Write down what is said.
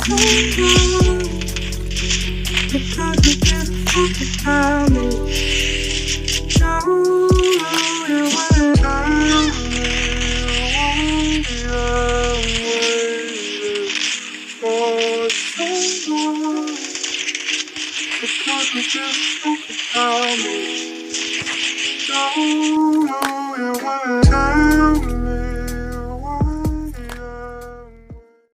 Because we can't talk about me. Don't you wanna die? For so long. Because we can't talk about me. Don't you wanna tell me?